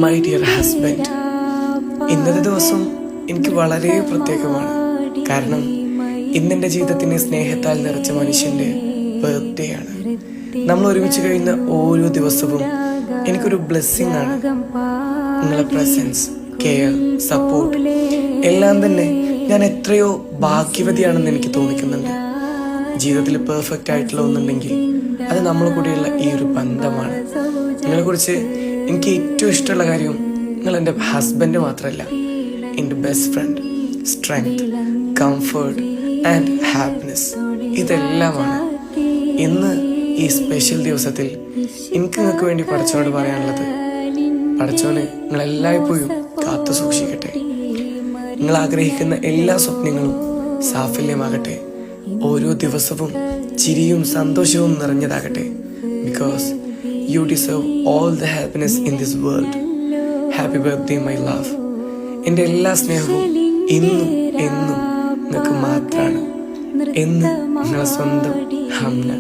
My dear husband, ഇന്നത്തെ ദിവസം എനിക്ക് വളരെ പ്രത്യേകമാണ്. കാരണം ഇന്നെൻ്റെ ജീവിതത്തിൻ്റെ സ്നേഹത്താൽ നിറച്ച മനുഷ്യൻ്റെ ബർത്ത്ഡേ ആണ്. നമ്മൾ ഒരുമിച്ച് കഴിയുന്ന ഓരോ ദിവസവും എനിക്കൊരു ബ്ലെസ്സിങ് ആണ്. നിങ്ങളെ പ്രസൻസ്, കെയർ, സപ്പോർട്ട് എല്ലാം തന്നെ ഞാൻ എത്രയോ ഭാഗ്യവതിയാണെന്ന് എനിക്ക് തോന്നിക്കുന്നുണ്ട്. ജീവിതത്തിൽ പെർഫെക്റ്റ് ആയിട്ടുള്ള ഒന്നുണ്ടെങ്കിൽ അത് നമ്മളെ കൂടെയുള്ള ഈ ഒരു ബന്ധമാണ്. നിങ്ങളെക്കുറിച്ച് എനിക്ക് ഏറ്റവും ഇഷ്ടമുള്ള കാര്യം നിങ്ങൾ എൻ്റെ ഹസ്ബൻഡ് മാത്രമല്ല, എൻ്റെ best friend, strength, comfort and happiness ഇതെല്ലാമാണ്. ഇന്ന് ഈ സ്പെഷ്യൽ ദിവസത്തിൽ എനിക്ക് നിങ്ങൾക്ക് വേണ്ടി പടച്ചോനോട് പറയാനുള്ളത്, പടച്ചോനെ നിങ്ങളെല്ലായ്പ്പോഴും കാത്തു സൂക്ഷിക്കട്ടെ. നിങ്ങൾ ആഗ്രഹിക്കുന്ന എല്ലാ സ്വപ്നങ്ങളും സാഫല്യമാകട്ടെ. ഓരോ ദിവസവും ചിരിയും സന്തോഷവും നിറഞ്ഞതാകട്ടെ. Because you deserve all the happiness in this world. Happy birthday my love. എൻ്റെ എല്ലാ സ്നേഹവും ഇന്നും എന്നും നിങ്ങൾക്ക് മാത്രമാണ്. എന്ന് നിങ്ങളെ സ്വന്തം ഹംന.